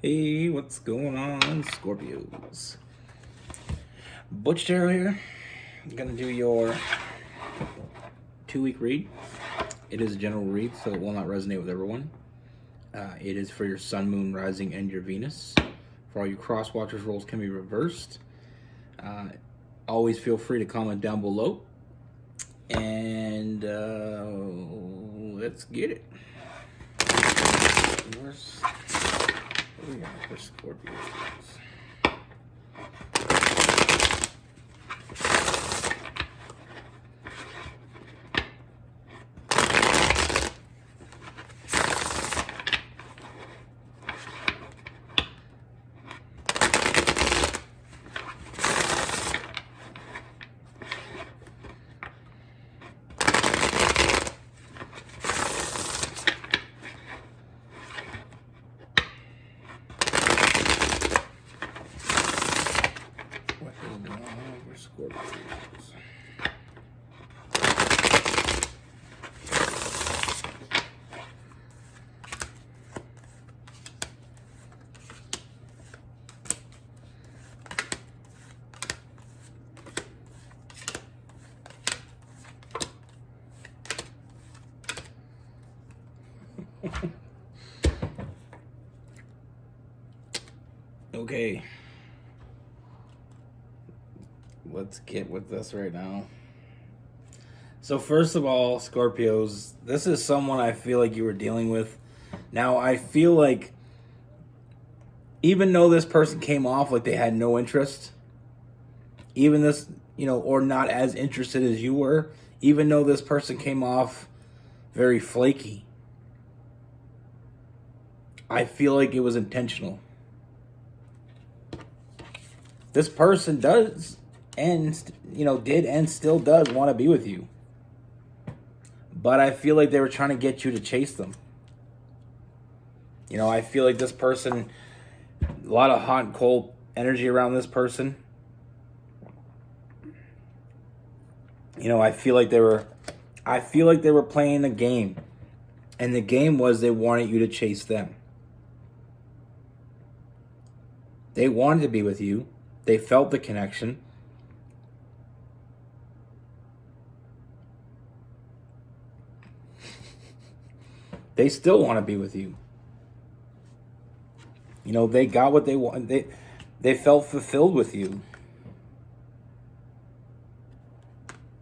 Hey, what's going on, Scorpios? Butch Tarot here. I'm gonna do your 2-week read. It is a general read, so it will not resonate with everyone. It is for your Sun, Moon, Rising, and your Venus. For all you cross watchers, roles can be reversed. Always feel free to comment down below. And let's get it. What do we got for Scorpios? Scorpios. Okay. Let's get with this right now. So first of all, Scorpios, this is someone I feel like you were dealing with. Now, I feel like even though this person came off like they had no interest, even this, or not as interested as you were, even though this person came off very flaky, I feel like it was intentional. This person does and did and still does want to be with you. But I feel like they were trying to get you to chase them. I feel like this person, a lot of hot and cold energy around this person. I feel like they were playing a game. And the game was they wanted you to chase them. They wanted to be with you. They felt the connection. They still want to be with you. They got what they wanted. They felt fulfilled with you.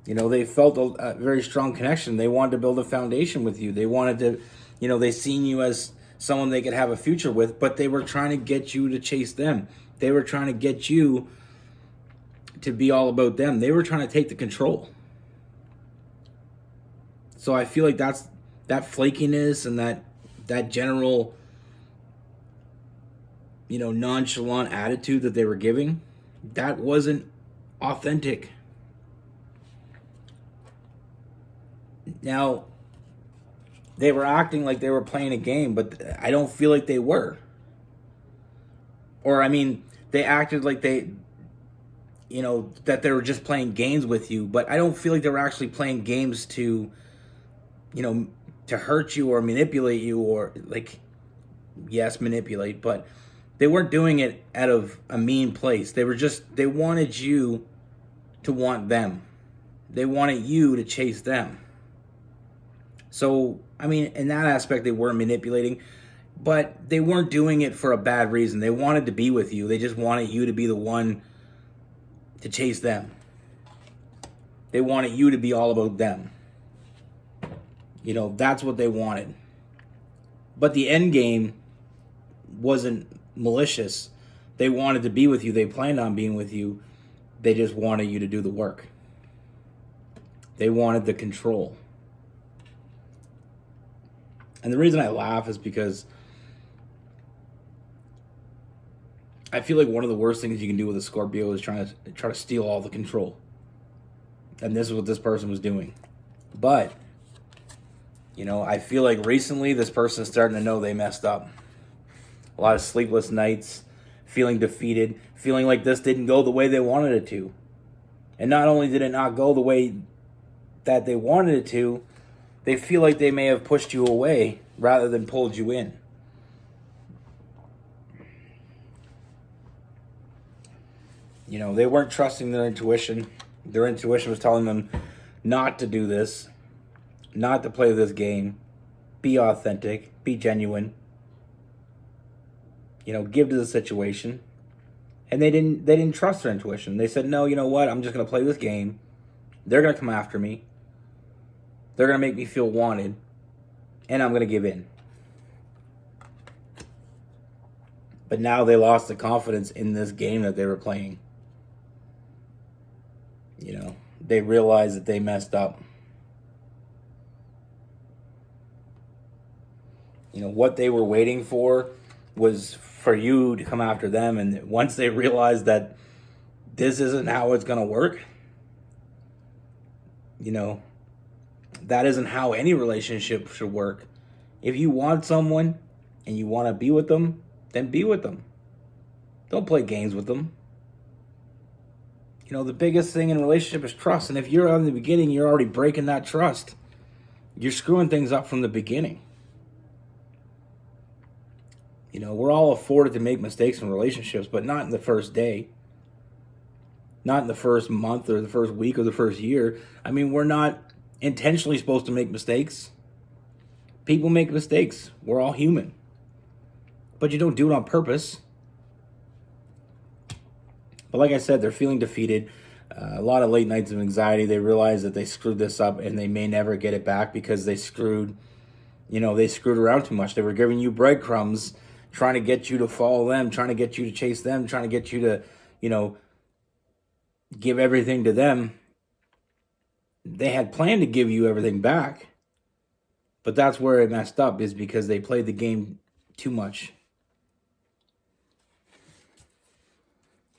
They felt a very strong connection. They wanted to build a foundation with you. They wanted to, they seen you as someone they could have a future with, but they were trying to get you to chase them. They were trying to get you to be all about them. They were trying to take the control. So I feel like that flakiness and that general, nonchalant attitude that they were giving, that wasn't authentic. Now, they were acting like they were playing a game, but I don't feel like they were. Or, they acted like that they were just playing games with you, but I don't feel like they were actually playing games to hurt you or manipulate you or, yes, manipulate, but they weren't doing it out of a mean place. They wanted you to want them. They wanted you to chase them. So, in that aspect, they weren't manipulating, but they weren't doing it for a bad reason. They wanted to be with you. They just wanted you to be the one to chase them. They wanted you to be all about them. That's what they wanted. But the end game wasn't malicious. They wanted to be with you. They planned on being with you. They just wanted you to do the work. They wanted the control. And the reason I laugh is because I feel like one of the worst things you can do with a Scorpio is try to steal all the control. And this is what this person was doing. But, I feel like recently this person is starting to know they messed up. A lot of sleepless nights, feeling defeated, feeling like this didn't go the way they wanted it to. And not only did it not go the way that they wanted it to, they feel like they may have pushed you away rather than pulled you in. You know, they weren't trusting their intuition. Their intuition was telling them not to do this, not to play this game. Be authentic, be genuine. You know, give to the situation. And they didn't trust their intuition. They said, "No, you know what? I'm just going to play this game. They're going to come after me. They're going to make me feel wanted, and I'm going to give in." But now they lost the confidence in this game that they were playing. You know, they realized that they messed up. You know, what they were waiting for was for you to come after them. And once they realized that this isn't how it's going to work, you know, that isn't how any relationship should work. If you want someone and you want to be with them, then be with them. Don't play games with them. You know, the biggest thing in a relationship is trust. And if you're on the beginning, you're already breaking that trust. You're screwing things up from the beginning. You know, we're all afforded to make mistakes in relationships, but not in the first day. Not in the first month or the first week or the first year. I mean, we're not intentionally supposed to make mistakes. People make mistakes. We're all human. But you don't do it on purpose. But like I said, they're feeling defeated. A lot of late nights of anxiety. They realize that they screwed this up and they may never get it back because they screwed around too much. They were giving you breadcrumbs, trying to get you to follow them, trying to get you to chase them, trying to get you to, give everything to them. They had planned to give you everything back, but that's where it messed up, is because they played the game too much.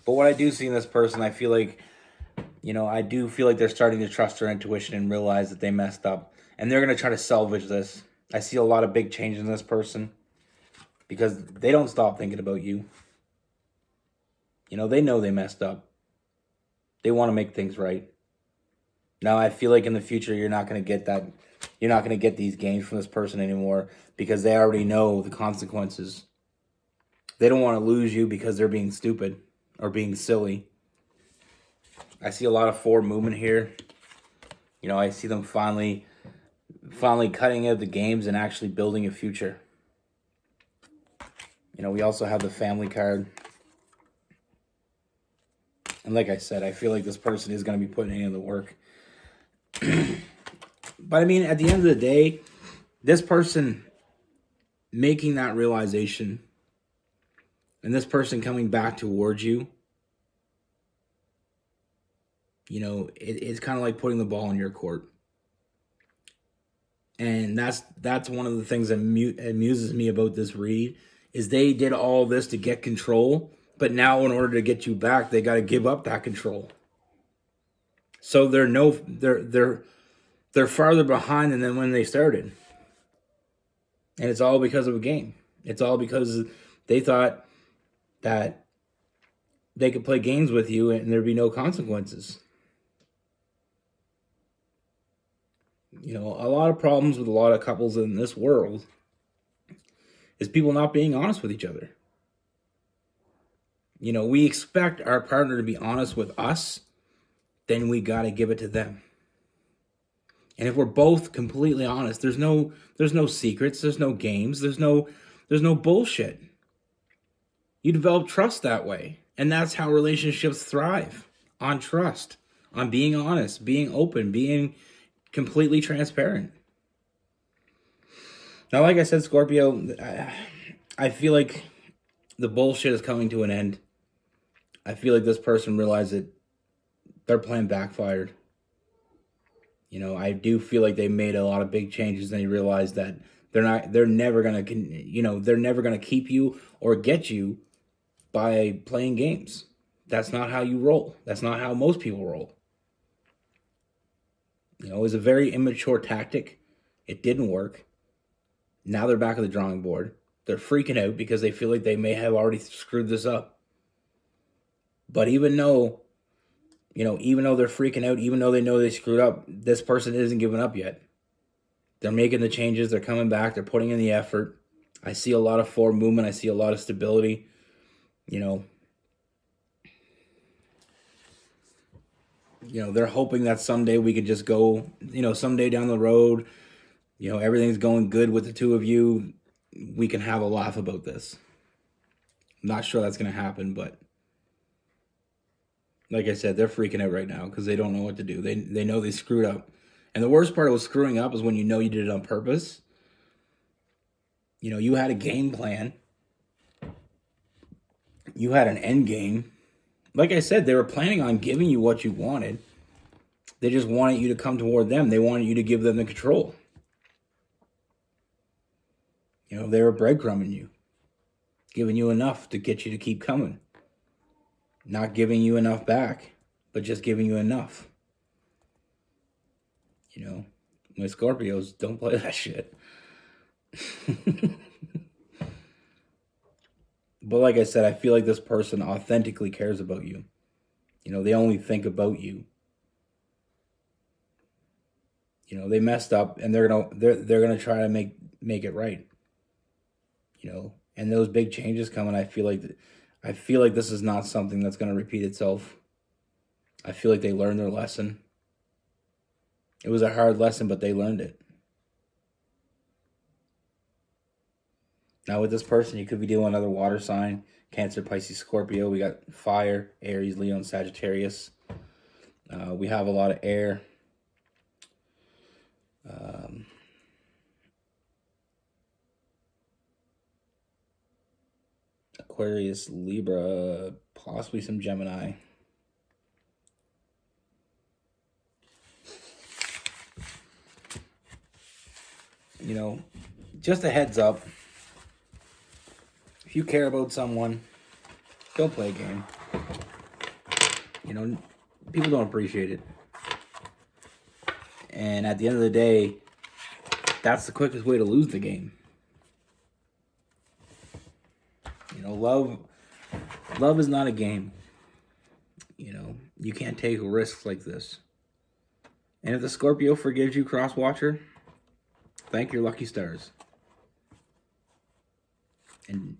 But what I do see in this person, I feel like, I do feel like they're starting to trust their intuition and realize that they messed up. And they're going to try to salvage this. I see a lot of big changes in this person because they don't stop thinking about you. They know they messed up. They want to make things right. Now, I feel like in the future, you're not going to get that. You're not going to get these games from this person anymore because they already know the consequences. They don't want to lose you because they're being stupid or being silly. I see a lot of forward movement here. I see them finally cutting out the games and actually building a future. We also have the family card. And like I said, I feel like this person is going to be putting in the work. But I mean, at the end of the day, this person making that realization and this person coming back towards you, it's kind of like putting the ball in your court. And that's one of the things that amuses me about this read, is they did all this to get control, but now in order to get you back, they got to give up that control. So they're farther behind than when they started. And it's all because of a game. It's all because they thought that they could play games with you and there'd be no consequences. A lot of problems with a lot of couples in this world is people not being honest with each other. We expect our partner to be honest with us, then we got to give it to them. And if we're both completely honest, there's no secrets, there's no games, there's no bullshit. You develop trust that way. And that's how relationships thrive, on trust, on being honest, being open, being completely transparent. Now, like I said, Scorpio, I feel like the bullshit is coming to an end. I feel like this person realized that their plan backfired. I do feel like they made a lot of big changes and they realized that they're never going to keep you or get you by playing games. That's not how you roll. That's not how most people roll. It was a very immature tactic. It didn't work. Now they're back at the drawing board. They're freaking out because they feel like they may have already screwed this up. But even though they're freaking out, even though they know they screwed up, this person isn't giving up yet. They're making the changes. They're coming back. They're putting in the effort. I see a lot of forward movement. I see a lot of stability. You know, they're hoping that someday we could just go, someday down the road, everything's going good with the two of you. We can have a laugh about this. I'm not sure that's going to happen, but like I said, they're freaking out right now because they don't know what to do. They know they screwed up. And the worst part of screwing up is when you know you did it on purpose. You had a game plan. You had an end game. Like I said, they were planning on giving you what you wanted. They just wanted you to come toward them. They wanted you to give them the control. They were breadcrumbing you, giving you enough to get you to keep coming. Not giving you enough back, but just giving you enough. My Scorpios don't play that shit. But like I said, I feel like this person authentically cares about you. They only think about you. They messed up, and they're gonna try to make it right. And those big changes coming. I feel like this is not something that's gonna repeat itself. I feel like they learned their lesson. It was a hard lesson, but they learned it. Now with this person, you could be dealing with another water sign: Cancer, Pisces, Scorpio. We got fire, Aries, Leo, and Sagittarius. We have a lot of air. Aquarius, Libra, possibly some Gemini. Just a heads up. If you care about someone, don't play a game. People don't appreciate it. And at the end of the day, that's the quickest way to lose the game. Love is not a game. You can't take risks like this. And if the Scorpio forgives you, cross-watcher, thank your lucky stars. And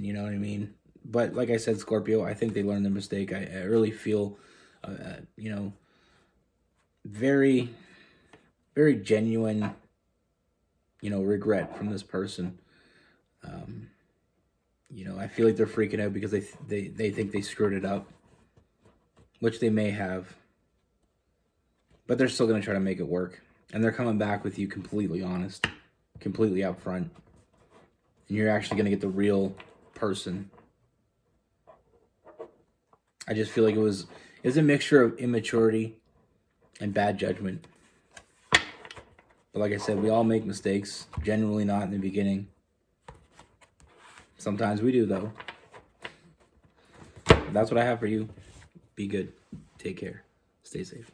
you know what I mean? But like I said, Scorpio, I think they learned their mistake. I really feel, very, very genuine, regret from this person. I feel like they're freaking out because they think they screwed it up, which they may have. But they're still going to try to make it work. And they're coming back with you completely honest, completely upfront. And you're actually going to get the real person. I just feel like it was a mixture of immaturity and bad judgment. But like I said, we all make mistakes. Generally not in the beginning. Sometimes we do, though. But that's what I have for you. Be good. Take care. Stay safe.